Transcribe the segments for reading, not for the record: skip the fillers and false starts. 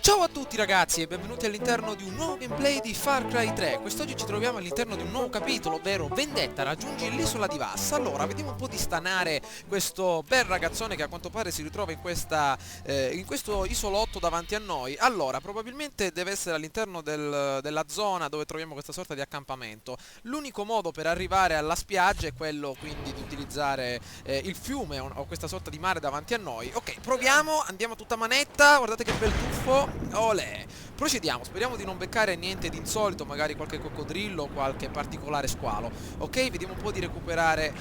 Ciao a tutti ragazzi e benvenuti all'interno di un nuovo gameplay di Far Cry 3. Quest'oggi ci troviamo all'interno di un nuovo capitolo, ovvero Vendetta, raggiungi l'isola di Vass. Allora, vediamo un po' di stanare questo bel ragazzone che a quanto pare si ritrova in questo isolotto davanti a noi. Allora, probabilmente deve essere all'interno della zona dove troviamo questa sorta di accampamento. L'unico modo per arrivare alla spiaggia è quello quindi di utilizzare il fiume o questa sorta di mare davanti a noi. Ok, proviamo, andiamo a tutta manetta, guardate che bel tuffo. Olè. Procediamo, speriamo di non beccare niente di insolito, magari qualche coccodrillo o qualche particolare squalo. Ok, vediamo un po' di recuperare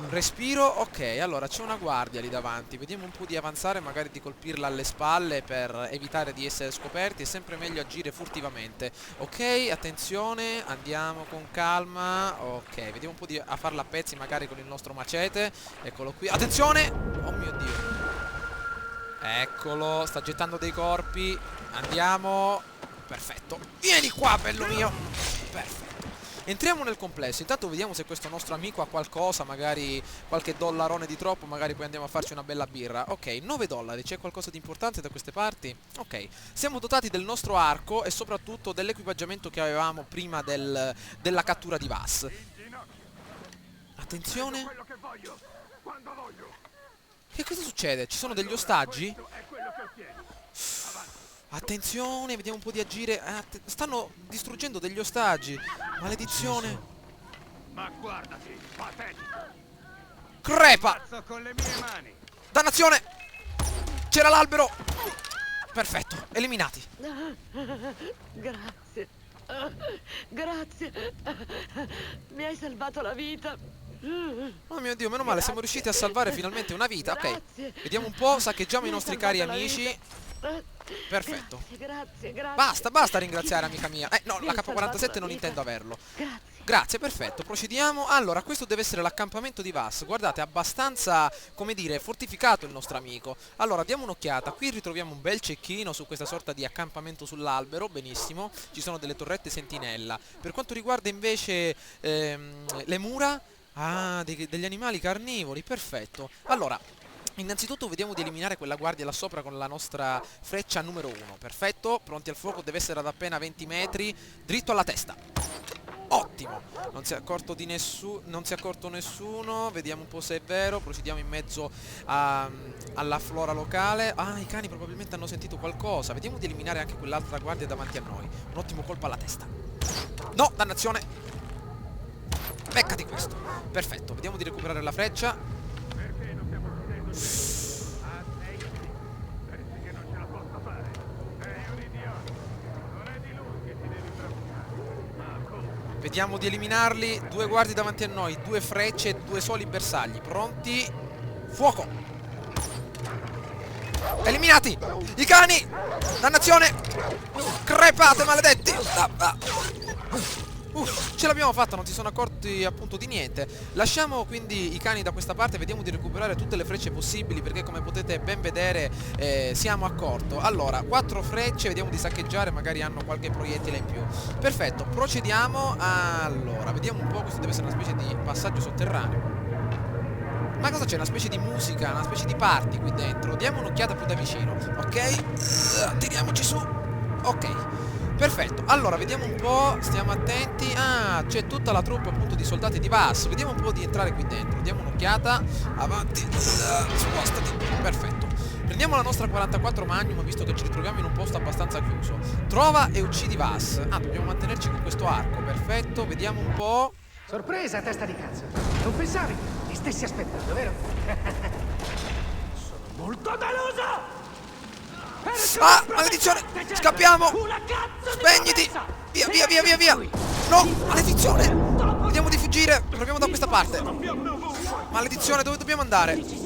respiro. Ok, allora c'è una guardia lì davanti. Vediamo un po' di avanzare, magari di colpirla alle spalle per evitare di essere scoperti. È sempre meglio agire furtivamente. Ok, attenzione, andiamo con calma. Ok, vediamo un po' di a farla a pezzi magari con il nostro macete. Eccolo qui, attenzione. Oh mio Dio. Eccolo, sta gettando dei corpi. Andiamo. Perfetto. Vieni qua, bello mio. Perfetto. Entriamo nel complesso. Intanto vediamo se questo nostro amico ha qualcosa, magari qualche dollarone di troppo, magari poi andiamo a farci una bella birra. Ok, 9 dollari. C'è qualcosa di importante da queste parti? Ok. Siamo dotati del nostro arco e soprattutto dell'equipaggiamento che avevamo prima della cattura di Vass. Attenzione. Che cosa succede? Ci sono degli ostaggi? Attenzione, vediamo un po' di agire. Stanno distruggendo degli ostaggi. Maledizione. Ma guardati, patetico! Crepa! Cazzo con le mie mani! Dannazione! C'era l'albero! Perfetto, eliminati. Grazie. Grazie. Mi hai salvato la vita. Oh mio Dio, meno male, siamo riusciti a salvare finalmente una vita. Ok, Grazie. vediamo un po', saccheggiamo i Mi hai nostri cari salvato la amici. vita. Perfetto. Grazie. Basta ringraziare, amica mia. No, Mi la hai salvato K47 la non vita. intendo averlo. Grazie. Grazie, perfetto, procediamo. Allora, questo deve essere l'accampamento di Vass. Guardate, abbastanza, come dire, fortificato il nostro amico. Allora, diamo un'occhiata. Qui ritroviamo un bel cecchino su questa sorta di accampamento sull'albero. Benissimo. Ci sono delle torrette sentinella. Per quanto riguarda invece le mura, degli animali carnivori. Perfetto. Allora, innanzitutto vediamo di eliminare quella guardia là sopra con la nostra freccia numero 1. Perfetto, pronti al fuoco, deve essere ad appena 20 metri. Dritto alla testa. Ottimo, non si è accorto di non si è accorto nessuno. Vediamo un po' se è vero. Procediamo in mezzo alla flora locale. I cani probabilmente hanno sentito qualcosa. Vediamo di eliminare anche quell'altra guardia davanti a noi. Un ottimo colpo alla testa. No, dannazione. Beccati questo. Perfetto, vediamo di recuperare la freccia. Perché dobbiamo ucciderci? Attenti! Pensi che non ce la possa fare? Sei un idiota! Non è di lui che ti devi preoccupare. Ma come? Vediamo di eliminarli. Due guardie davanti a noi, due frecce e due soli bersagli. Pronti? Fuoco! Eliminati! I cani! Dannazione! Crepate, maledetti! Ce l'abbiamo fatta, non si sono accorti appunto di niente. Lasciamo quindi i cani da questa parte. Vediamo di recuperare tutte le frecce possibili, perché come potete ben vedere siamo a corto. Allora, 4 frecce, vediamo di saccheggiare. Magari hanno qualche proiettile in più. Perfetto, procediamo. Allora, vediamo un po'. Questo deve essere una specie di passaggio sotterraneo. Ma cosa c'è? Una specie di musica, una specie di party qui dentro. Diamo un'occhiata più da vicino. Ok, tiriamoci su. Ok, perfetto. Allora, vediamo un po'. Stiamo attenti. C'è tutta la truppa appunto di soldati di Vass. Vediamo un po' di entrare qui dentro. Diamo un'occhiata. Avanti. Spostati. Perfetto. Prendiamo la nostra 44 Magnum, visto che ci ritroviamo in un posto abbastanza chiuso. Trova e uccidi Vass. Dobbiamo mantenerci con questo arco. Perfetto. Vediamo un po'. Sorpresa, testa di cazzo! Non pensavi? Mi stessi aspettando, vero? Sono molto deluso! Maledizione! Scappiamo! Spegniti! Via! No! Maledizione! Vediamo di fuggire! Proviamo da questa parte! Maledizione, dove dobbiamo andare?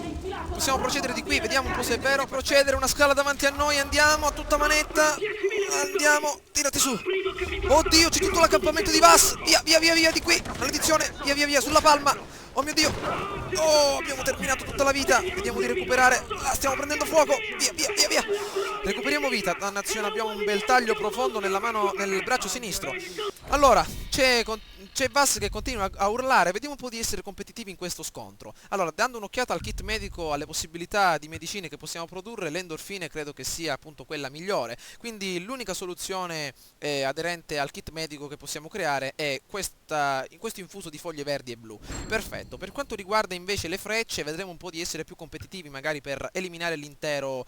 Possiamo procedere di qui, vediamo un po' se è vero. Procedere, una scala davanti a noi, andiamo a tutta manetta. Andiamo, tirati su. Oddio, c'è tutto l'accampamento di Vass. Via di qui. Maledizione, via, sulla palma. Oh mio Dio. Oh, abbiamo terminato tutta la vita. Vediamo di recuperare. Stiamo prendendo fuoco. Via. Recuperiamo vita. Dannazione, abbiamo un bel taglio profondo nella mano, nel braccio sinistro. Allora, c'è Vass che continua a urlare. Vediamo un po' di essere competitivi in questo scontro. Allora, dando un'occhiata al kit medico, alle possibilità di medicine che possiamo produrre, le endorfine credo che sia appunto quella migliore. Quindi l'unica soluzione aderente al kit medico che possiamo creare è questo infuso di foglie verdi e blu. Perfetto. Per quanto riguarda invece le frecce, vedremo un po' di essere più competitivi, magari per eliminare l'intera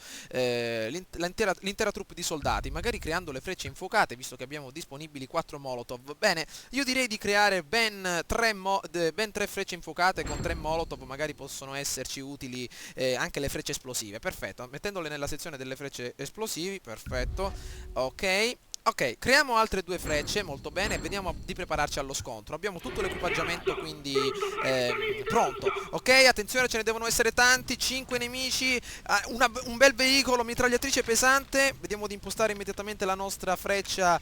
troupe di soldati, magari creando le frecce infuocate, visto che abbiamo disponibili 4 molotov. Bene, io direi di creare ben 3 frecce infuocate con 3 molotov, magari possono esserci utili anche le frecce esplosive. Perfetto, mettendole nella sezione delle frecce esplosivi, perfetto. Ok. Ok, creiamo altre 2 frecce, molto bene, e vediamo di prepararci allo scontro. Abbiamo tutto l'equipaggiamento quindi pronto. Ok, attenzione, ce ne devono essere tanti, 5 nemici, un bel veicolo, mitragliatrice pesante. Vediamo di impostare immediatamente la nostra freccia,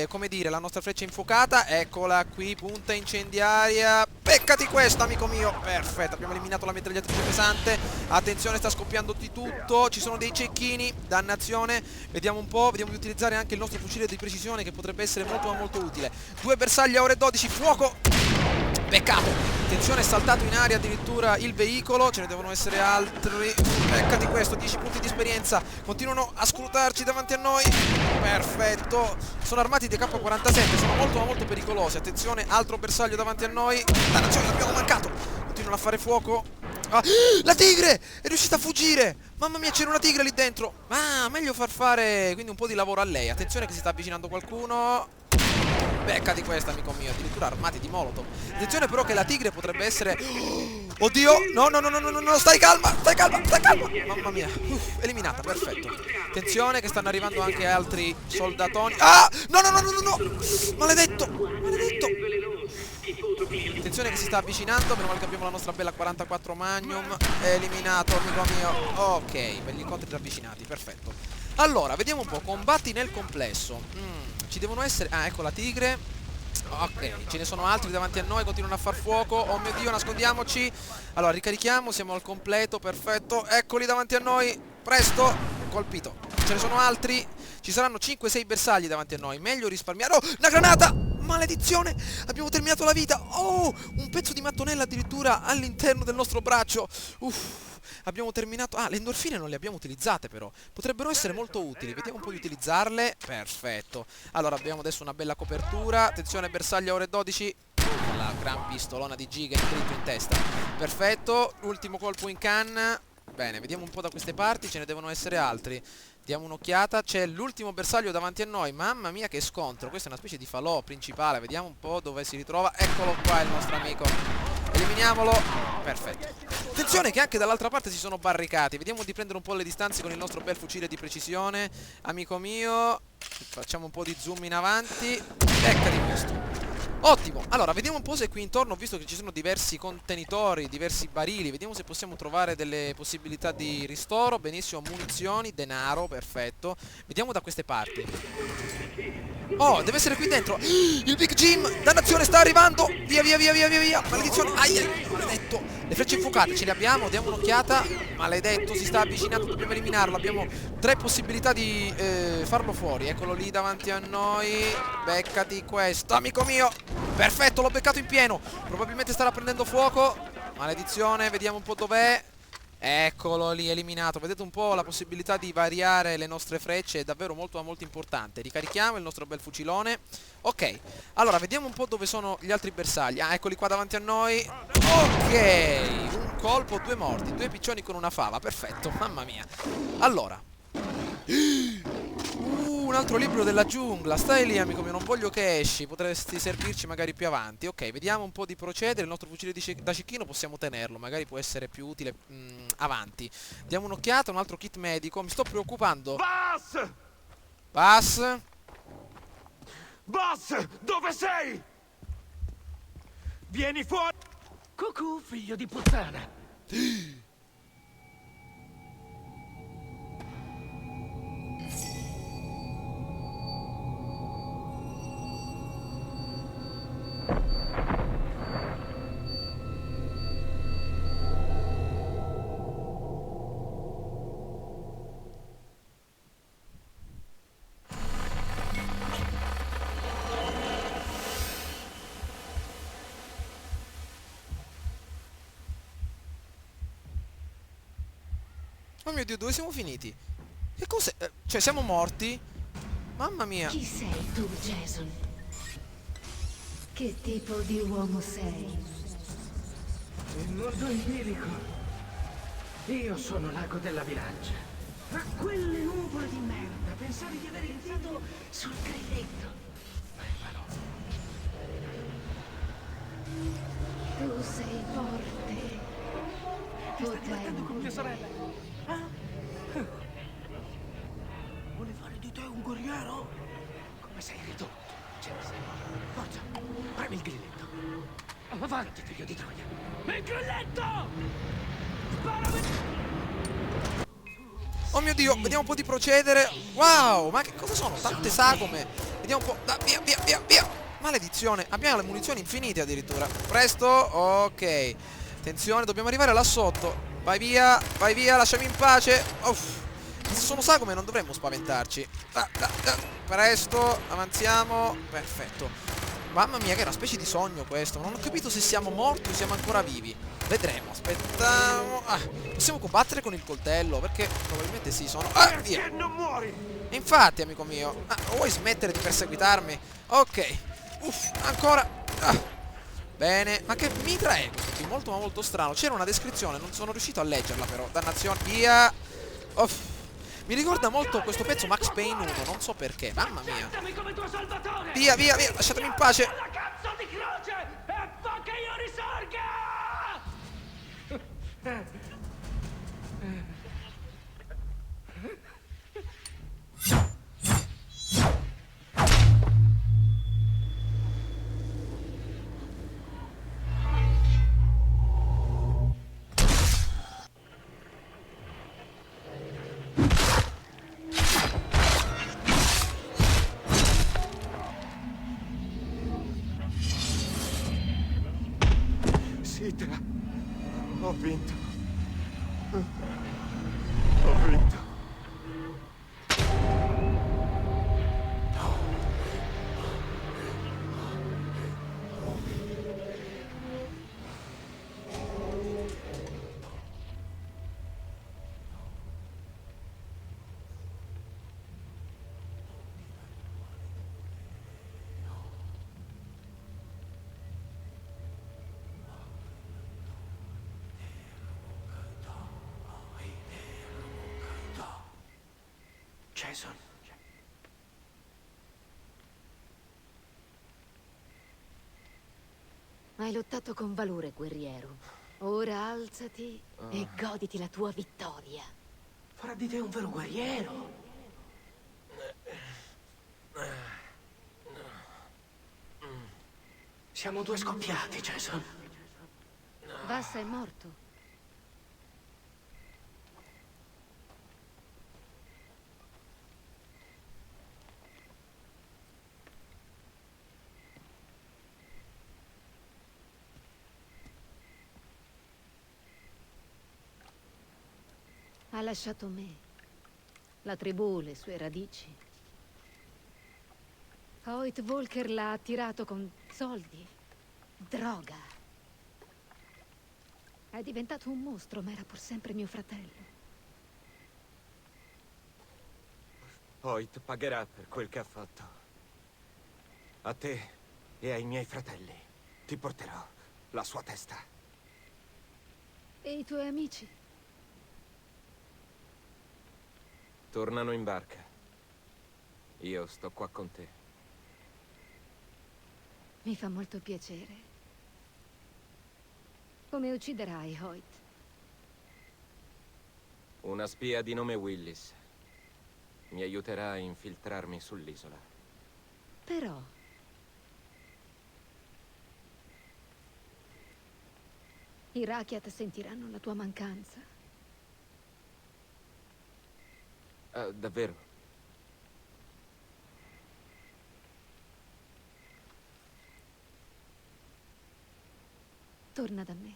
come dire, la nostra freccia infuocata. Eccola qui, punta incendiaria. Beccati questo, amico mio. Perfetto, abbiamo eliminato la mitragliatrice pesante. Attenzione, sta scoppiando di tutto. Ci sono dei cecchini, dannazione. Vediamo un po', vediamo di utilizzare anche il nostro fucile di precisione, che potrebbe essere molto ma molto utile. 2 bersagli a ore 12, fuoco. Peccato. Attenzione, è saltato in aria addirittura il veicolo. Ce ne devono essere altri. Beccati questo, 10 punti di esperienza. Continuano a scrutarci davanti a noi. Perfetto. Sono armati di K47, sono molto ma molto pericolosi. Attenzione, altro bersaglio davanti a noi. Dannazione, l'abbiamo mancato. Continuano a fare fuoco. Ah, la tigre è riuscita a fuggire. Mamma mia, c'era una tigre lì dentro. Ah, meglio far fare quindi un po' di lavoro a lei. Attenzione che si sta avvicinando qualcuno. Beccati questa, amico mio. Addirittura armati di molotov. Attenzione però che la tigre potrebbe essere... Oddio. No, no, no, no, no, no. Stai calma, stai calma, stai calma. Mamma mia. Eliminata, perfetto. Attenzione che stanno arrivando anche altri soldatoni. Ah, no, no, no, no, no, no. Maledetto, maledetto. Attenzione che si sta avvicinando. Meno male che abbiamo la nostra bella 44 Magnum. Eliminato, amico mio. Ok, per gli incontri ravvicinati, perfetto. Allora, vediamo un po'. Combatti nel complesso. Ci devono essere... Ah, ecco la tigre. Ok, ce ne sono altri davanti a noi. Continuano a far fuoco. Oh mio Dio, nascondiamoci. Allora, ricarichiamo, siamo al completo, perfetto. Eccoli davanti a noi. Presto. Colpito. Ce ne sono altri. Ci saranno 5-6 bersagli davanti a noi. Meglio risparmiare. Oh, una granata! Maledizione! Abbiamo terminato la vita. Oh, un pezzo di mattonella addirittura all'interno del nostro braccio. Uff. Abbiamo terminato... Ah, le endorfine non le abbiamo utilizzate però. Potrebbero essere molto utili. Vediamo un po' di utilizzarle. Perfetto. Allora abbiamo adesso una bella copertura. Attenzione, bersaglia ore 12. La gran pistolona di Giga in testa. Perfetto. Ultimo colpo in canna. Bene, vediamo un po' da queste parti. Ce ne devono essere altri. Diamo un'occhiata. C'è l'ultimo bersaglio davanti a noi. Mamma mia che scontro. Questa è una specie di falò principale. Vediamo un po' dove si ritrova. Eccolo qua il nostro amico. Eliminiamolo. Perfetto. Attenzione che anche dall'altra parte si sono barricati. Vediamo di prendere un po' le distanze con il nostro bel fucile di precisione. Amico mio. Facciamo un po' di zoom in avanti. Beccati questo. Ottimo, allora vediamo un po' se qui intorno, visto che ci sono diversi contenitori, diversi barili, vediamo se possiamo trovare delle possibilità di ristoro. Benissimo, munizioni, denaro, perfetto. Vediamo da queste parti. Oh, deve essere qui dentro. Il Big Jim, dannazione, sta arrivando. Via, via, via, via, via, via. Maledizione, aia, maledetto. Le frecce infuocate ce le abbiamo, diamo un'occhiata. Maledetto, si sta avvicinando, dobbiamo eliminarlo. Abbiamo 3 possibilità di farlo fuori. Eccolo lì davanti a noi. Beccati questo, amico mio. Perfetto, l'ho beccato in pieno. Probabilmente starà prendendo fuoco. Maledizione, vediamo un po' dov'è. Eccolo lì, eliminato. Vedete un po' la possibilità di variare le nostre frecce è davvero molto molto importante. Ricarichiamo il nostro bel fucilone. Ok, allora vediamo un po' dove sono gli altri bersagli. Ah, eccoli qua davanti a noi. Ok, un colpo, 2 morti, 2 piccioni con una fava. Perfetto, mamma mia. Allora un altro libro della giungla. Stai lì, amico mio, non voglio che esci. Potresti servirci magari più avanti. Ok, vediamo un po' di procedere. Il nostro fucile da cecchino possiamo tenerlo. Magari può essere più utile avanti. Diamo un'occhiata. Un altro kit medico. Mi sto preoccupando. Boss! Bass? Boss, dove sei? Vieni fuori! Cucù, figlio di puttana. Oh mio Dio, dove siamo finiti? Che cos'è? Cioè, siamo morti? Mamma mia. Chi sei tu, Jason? Che tipo di uomo sei? Il mondo è idillico. Io sono l'ago della bilancia. A quelle nuvole di merda, pensavi di avere il dito sul grilletto. Tu sei forte. Guardando con mia Potente. sorella. Ah? Vuole fare di te un guerriero? Come sei ridotto, Jason. Forza, premi il grilletto. Avanti, figlio di Troia. Il grilletto! Sparami! Oh mio Dio, vediamo un po' di procedere. Wow, ma che cosa sono? Tante sagome. Vediamo un po'. Via, via, via, via. Maledizione, abbiamo le munizioni infinite addirittura. Presto, ok. Attenzione, dobbiamo arrivare là sotto. Vai via, lasciami in pace. Uff. Se sono sagome non dovremmo spaventarci. Presto, avanziamo. Perfetto. Mamma mia, che è una specie di sogno questo. Non ho capito se siamo morti o siamo ancora vivi. Vedremo, aspettiamo. Possiamo combattere con il coltello? Perché probabilmente sì, sono. Via. non muori? E infatti, amico mio, vuoi smettere di perseguitarmi? Ok. Uff, ancora. Bene, ma che mitra è questo qui? Molto ma molto strano. C'era una descrizione, non sono riuscito a leggerla però. Dannazione. Via. Uff. Mi ricorda molto questo pezzo Max Payne 1, non so perché. Mamma mia. Accettami come tuo salvatore! Via, via, via, lasciatemi in pace. La cazzo di croce! E fa che io risorga! Sitra, ho vinto. Ho vinto. Jason. Hai lottato con valore, guerriero. Ora alzati e goditi la tua vittoria. Farà di te un vero guerriero. Siamo due scoppiati, Jason. Vassa è morto. Ha lasciato me, la tribù, le sue radici. Hoyt Volker l'ha attirato con soldi, droga. È diventato un mostro, ma era pur sempre mio fratello. Hoyt pagherà per quel che ha fatto. A te e ai miei fratelli ti porterò la sua testa. E i tuoi amici? Tornano in barca. Io sto qua con te. Mi fa molto piacere. Come ucciderai Hoyt? Una spia di nome Willis mi aiuterà a infiltrarmi sull'isola. Però... i Rakyat sentiranno la tua mancanza. Davvero? Torna da me.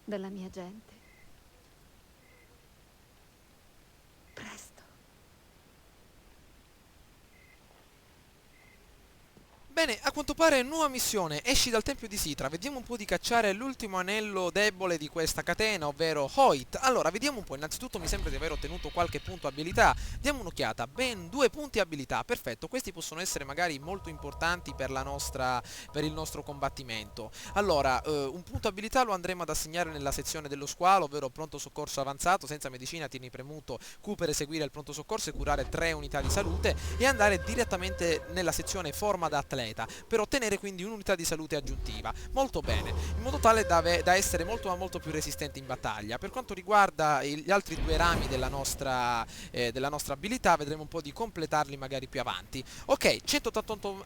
Dalla mia gente. Presto. Bene, a quanto pare nuova missione, esci dal tempio di Sitra, vediamo un po' di cacciare l'ultimo anello debole di questa catena, ovvero Hoyt. Allora, vediamo un po', innanzitutto mi sembra di aver ottenuto qualche punto abilità, diamo un'occhiata, ben 2 punti abilità, perfetto, questi possono essere magari molto importanti per il nostro combattimento. Allora, un punto abilità lo andremo ad assegnare nella sezione dello squalo, ovvero pronto soccorso avanzato, senza medicina, tieni premuto Q per eseguire il pronto soccorso e curare 3 unità di salute, e andare direttamente nella sezione forma da atleta, per ottenere quindi un'unità di salute aggiuntiva. Molto bene, in modo tale da essere molto ma molto più resistente in battaglia. Per quanto riguarda gli altri 2 rami della nostra abilità, vedremo un po' di completarli magari più avanti. Ok,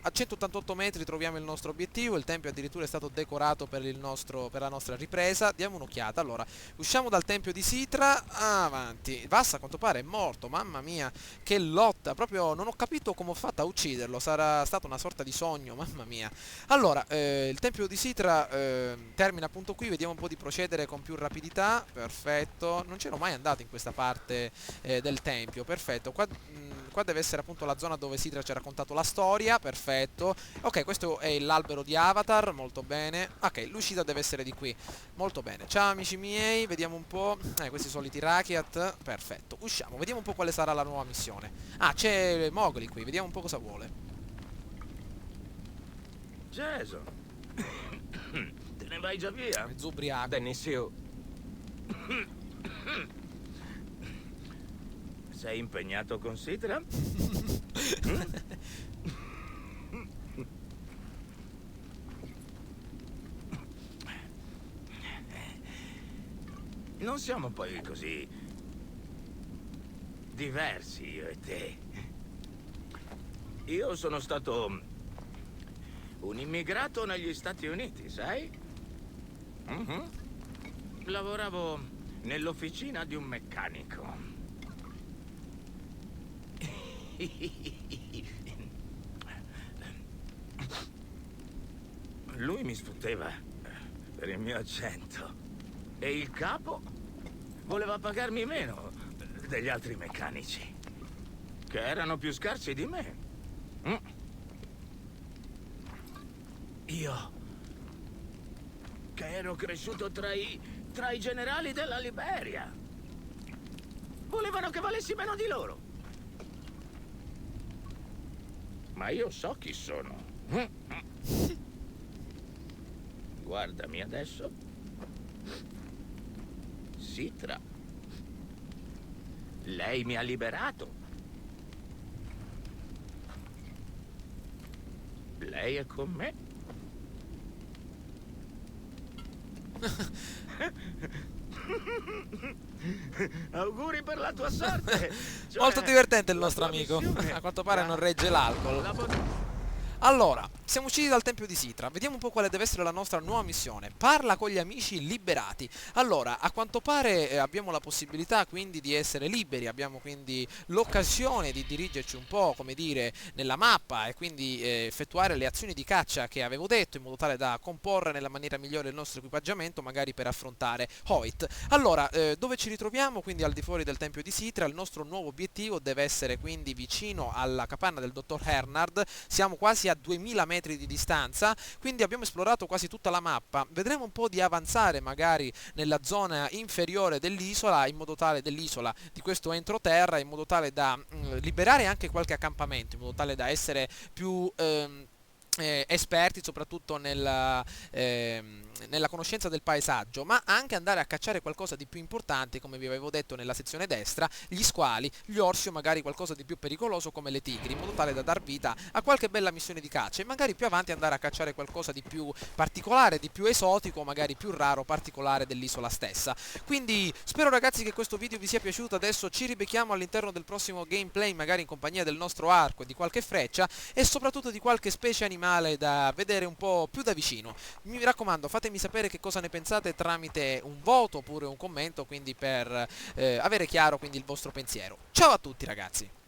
a 188 metri troviamo il nostro obiettivo, il tempio addirittura è stato decorato per la nostra ripresa. Diamo un'occhiata. Allora, usciamo dal tempio di Sitra, avanti. Vass a quanto pare è morto, mamma mia, che lotta, proprio non ho capito come ho fatto a ucciderlo, sarà stata una sorta di sogno, mamma mia. Allora, il tempio di Sitra termina appunto qui, vediamo un po' di procedere con più rapidità, perfetto, non c'ero mai andato in questa parte del tempio, perfetto, qua deve essere appunto la zona dove Sitra ci ha raccontato la storia, perfetto. Ok, questo è l'albero di Avatar, molto bene. Ok, l'uscita deve essere di qui, molto bene. Ciao amici miei, vediamo un po', questi soliti Rakiat, perfetto. Usciamo, vediamo un po' quale sarà la nuova missione. Ah, c'è Mowgli qui, vediamo un po' cosa vuole. Jason, te ne vai già via? Mezzo ubriaco. Benissimo. Sei impegnato con Sitra? Non siamo poi così diversi io e te. Io sono stato un immigrato negli Stati Uniti, sai? Lavoravo nell'officina di un meccanico. Lui mi sfotteva per il mio accento e il capo voleva pagarmi meno degli altri meccanici, che erano più scarsi di me. Io, che ero cresciuto tra i generali della Liberia, volevano che valessi meno di loro. Ma io so chi sono. Guardami adesso. Sitra. Lei mi ha liberato. Lei è con me. Auguri per la tua sorte. Molto divertente il nostro la tua amico. missione. A quanto pare non regge l'alcol. Allora, siamo usciti dal tempio di Sitra, vediamo un po' quale deve essere la nostra nuova missione. Parla con gli amici liberati. Allora, a quanto pare abbiamo la possibilità quindi di essere liberi, abbiamo quindi l'occasione di dirigerci un po', come dire, nella mappa e quindi effettuare le azioni di caccia che avevo detto, in modo tale da comporre nella maniera migliore il nostro equipaggiamento, magari per affrontare Hoyt. Allora, dove ci ritroviamo? Quindi al di fuori del tempio di Sitra. Il nostro nuovo obiettivo deve essere quindi vicino alla capanna del dottor Hernard. Siamo quasi a 2000 metri di distanza, quindi abbiamo esplorato quasi tutta la mappa. Vedremo un po' di avanzare magari nella zona inferiore dell'isola, in modo tale dell'isola di questo entroterra, in modo tale da liberare anche qualche accampamento, in modo tale da essere più esperti soprattutto nella conoscenza del paesaggio, ma anche andare a cacciare qualcosa di più importante, come vi avevo detto nella sezione destra, gli squali, gli orsi o magari qualcosa di più pericoloso come le tigri, in modo tale da dar vita a qualche bella missione di caccia e magari più avanti andare a cacciare qualcosa di più particolare, di più esotico, magari più raro, particolare dell'isola stessa. Quindi spero ragazzi che questo video vi sia piaciuto. Adesso ci ribecchiamo all'interno del prossimo gameplay, magari in compagnia del nostro arco e di qualche freccia e soprattutto di qualche specie animale da vedere un po' più da vicino. Mi raccomando, fatemi sapere che cosa ne pensate tramite un voto oppure un commento, quindi per avere chiaro quindi il vostro pensiero. Ciao a tutti ragazzi!